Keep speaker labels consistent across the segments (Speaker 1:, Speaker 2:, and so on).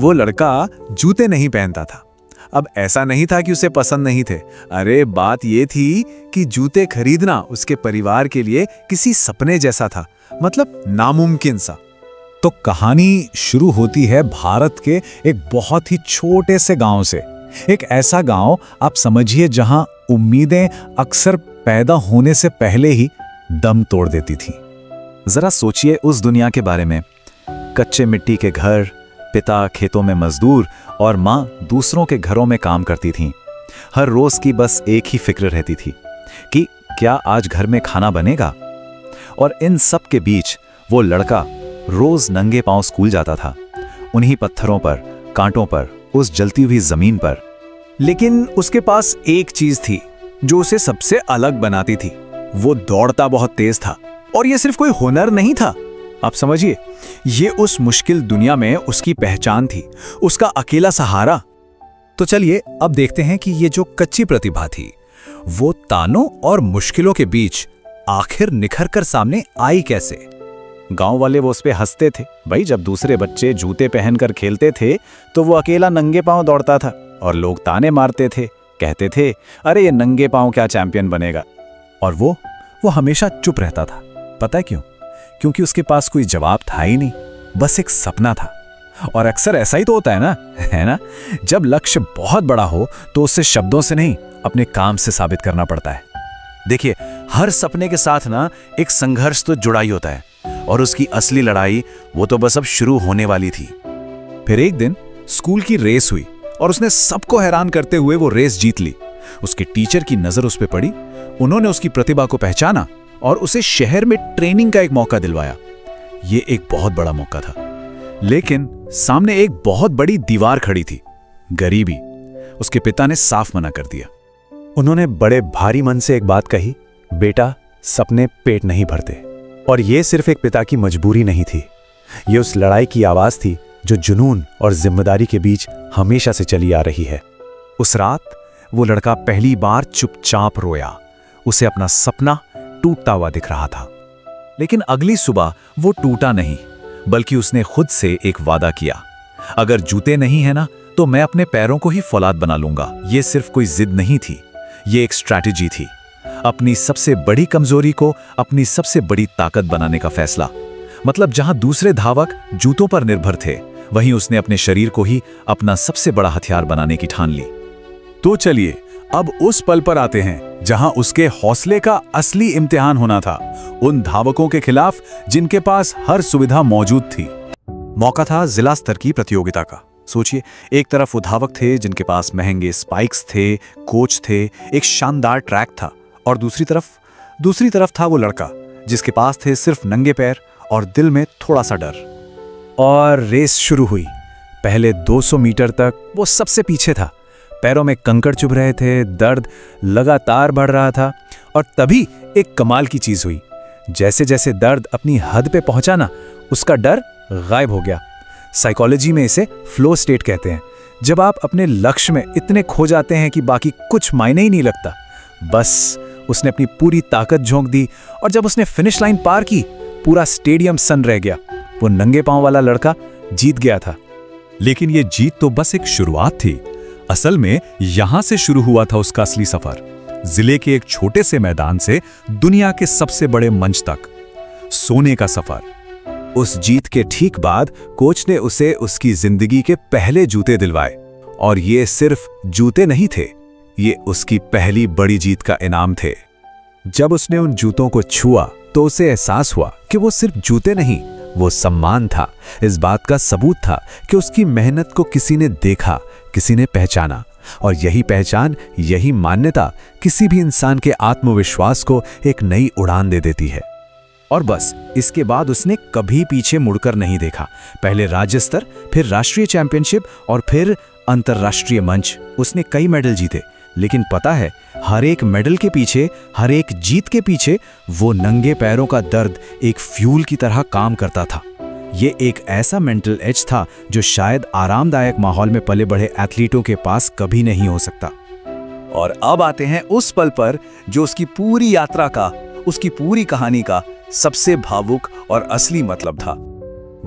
Speaker 1: वो लड़का जूते नहीं पहनता था। अब ऐसा नहीं था कि उसे पसंद नहीं थे, अरे बात ये थी कि जूते खरीदना उसके परिवार के लिए किसी सपने जैसा था, मतलब नामुमकिन सा।
Speaker 2: तो कहानी शुरू होती है भारत के एक बहुत ही छोटे से गांव से। एक ऐसा गांव आप समझिए जहां उम्मीदें अक्सर पैदा होने से पहले ही दम तोड़ देती थी।
Speaker 3: जरा सोचिए उस दुनिया के बारे में। कच्चे मिट्टी के घर, पिता खेतों में मजदूर और माँ दूसरों के घरों में काम करती थीं। हर रोज की बस एक ही फिक्र रहती थी कि क्या आज घर में खाना बनेगा। और इन सब के बीच वो लड़का रोज नंगे पांव स्कूल जाता था, उन्हीं पत्थरों पर, कांटों पर, उस जलती हुई जमीन पर।
Speaker 1: लेकिन उसके पास एक चीज थी जो उसे सबसे अलग बनाती थी। वो दौड़ता बहुत तेज था, और ये सिर्फ कोई हुनर नहीं था। आप समझिए, ये उस मुश्किल दुनिया में उसकी पहचान थी, उसका अकेला सहारा।
Speaker 2: तो चलिए अब देखते हैं कि ये जो कच्ची प्रतिभा थी वो तानों और मुश्किलों के बीच आखिर निखर कर सामने आई कैसे।
Speaker 3: गांव वाले वो उस पे हंसते थे। भाई, जब दूसरे बच्चे जूते पहनकर खेलते थे तो वो अकेला नंगे पांव दौड़ता था, और लोग ताने मारते थे, कहते थे अरे ये नंगे पांव क्या चैंपियन बनेगा।
Speaker 2: और वो हमेशा चुप रहता था। पता है क्यों? क्योंकि उसके पास कोई जवाब था ही नहीं, बस एक सपना था। और अक्सर ऐसा ही तो होता है ना? जब लक्ष्य बहुत बड़ा हो तो उससे शब्दों से नहीं, अपने काम से साबित करना पड़ता है।
Speaker 3: देखिए, हर सपने के साथ ना एक संघर्ष तो जुड़ा ही होता है, और उसकी असली लड़ाई वो तो बस अब शुरू होने वाली थी।
Speaker 2: फिर एक दिन स्कूल की रेस हुई और उसने सबको हैरान करते हुए वो रेस जीत ली। उसके टीचर की नजर उस पर पड़ी, उन्होंने उसकी प्रतिभा को पहचाना और उसे शहर में ट्रेनिंग का एक मौका दिलवाया। ये एक बहुत बड़ा मौका था, लेकिन सामने एक बहुत बड़ी दीवार खड़ी थी, गरीबी। उसके पिता ने साफ मना कर दिया।
Speaker 3: उन्होंने बड़े भारी मन से एक बात कही, बेटा, सपने पेट नहीं भरते। और ये सिर्फ एक पिता की मजबूरी नहीं थी, ये उस लड़ाई की आवाज थी जो जुनून और जिम्मेदारी के बीच हमेशा से चली आ रही है।
Speaker 1: उस रात वो लड़का पहली बार चुपचाप रोया। उसे अपना सपना टूटता हुआ दिख रहा था। लेकिन अगली सुबह वो टूटा नहीं, बल्कि उसने खुद से एक वादा किया, अगर जूते नहीं है ना तो मैं अपने पैरों को ही फौलाद बना लूंगा। ये सिर्फ कोई जिद नहीं थी, ये एक स्ट्रैटेजी थी। अपनी सबसे बड़ी कमजोरी को अपनी सबसे बड़ी ताकत बनाने का फैसला। मतलब जहां दूसरे धावक जूतों पर निर्भर थे, वहीं उसने अपने शरीर को ही अपना सबसे बड़ा हथियार बनाने की ठान ली।
Speaker 2: तो चलिए अब उस पल पर आते हैं जहां उसके हौसले का असली इम्तिहान होना था, उन धावकों के खिलाफ जिनके पास हर सुविधा मौजूद थी।
Speaker 1: मौका था जिला स्तर की प्रतियोगिता का। सोचिए, एक तरफ वो धावक थे जिनके पास महंगे स्पाइक्स थे, कोच थे, एक शानदार ट्रैक था, और दूसरी तरफ था वो लड़का जिसके पास थे सिर्फ नंगे पैर और दिल में थोड़ा सा डर। और रेस शुरू हुई। पहले 200 मीटर तक वो सबसे पीछे था, पैरों में कंकड़ चुभ रहे थे, दर्द लगातार बढ़ रहा था। और तभी एक कमाल की चीज हुई। जैसे जैसे दर्द अपनी हद पे पहुंचा ना, उसका डर गायब हो गया। साइकोलॉजी में इसे फ्लो स्टेट कहते हैं, जब आप अपने लक्ष्य में इतने खो जाते हैं कि बाकी कुछ मायने ही नहीं लगता। बस उसने अपनी पूरी ताकत झोंक दी, और जब उसने फिनिश लाइन पार की, पूरा स्टेडियम सन्न रह गया। वो नंगे पांव वाला लड़का जीत गया था।
Speaker 2: लेकिन ये जीत तो बस एक शुरुआत थी। असल में यहां से शुरू हुआ था उसका असली सफर। जिले के एक छोटे से मैदान से दुनिया के सबसे बड़े मंच तक, सोने का सफर।
Speaker 1: उस जीत के ठीक बाद कोच ने उसे उसकी जिंदगी के पहले जूते दिलवाए। और ये सिर्फ जूते नहीं थे, ये उसकी पहली बड़ी जीत का इनाम थे। जब उसने उन जूतों को छुआ तो उसे एहसास हुआ कि वो सिर्फ जूते नहीं, वो सम्मान था। इस बात का सबूत था कि उसकी मेहनत को किसी ने देखा, किसी ने पहचाना। और यही पहचान, यही मान्यता किसी भी इंसान के आत्मविश्वास को एक नई उड़ान दे देती है। और बस इसके बाद उसने कभी पीछे मुड़कर नहीं देखा। पहले राज्य स्तर, फिर राष्ट्रीय चैंपियनशिप, और फिर अंतर्राष्ट्रीय मंच। उसने कई मेडल जीते, लेकिन पता है, हर एक मेडल के पीछे, हर एक जीत के पीछे वो नंगे पैरों का दर्द एक फ्यूल की तरह काम करता था। ये एक ऐसा मेंटल एज था जो शायद आरामदायक माहौल में पले बढ़े एथलीटों के पास कभी नहीं हो सकता। और अब आते हैं उस पल पर जो उसकी पूरी यात्रा का, उसकी पूरी कहानी का सबसे भावुक और असली मतलब था।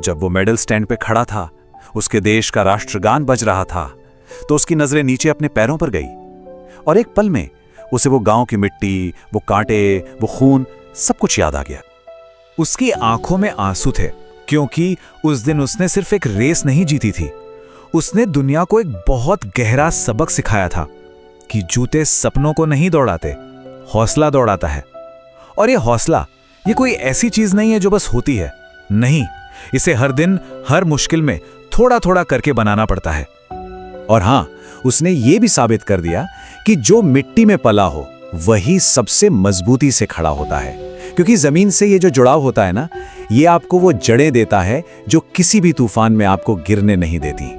Speaker 1: जब वो मेडल स्टैंड पे खड़ा था, उसके देश का राष्ट्रगान बज रहा था तो उसकी नजरें नीचे अपने पैरों पर गई, और एक पल में उसे वो गांव की मिट्टी, वो कांटे, वो खून, सब कुछ याद आ गया।
Speaker 2: उसकी आंखों में आंसू थे, क्योंकि उस दिन उसने सिर्फ एक रेस नहीं जीती थी, उसने दुनिया को एक बहुत गहरा सबक सिखाया था कि जूते सपनों को नहीं दौड़ाते, हौसला दौड़ाता है। और ये हौसला, ये कोई ऐसी चीज नहीं है जो बस होती है, नहीं, इसे हर दिन, हर मुश्किल में थोड़ा थोड़ा करके बनाना पड़ता है।
Speaker 1: और हां, उसने ये भी साबित कर दिया कि जो मिट्टी में पला हो वही सबसे मजबूती से खड़ा होता है, क्योंकि जमीन से ये जो जुड़ाव होता है ना, ये आपको वो जड़ें देता है जो किसी भी तूफान में आपको गिरने नहीं देती।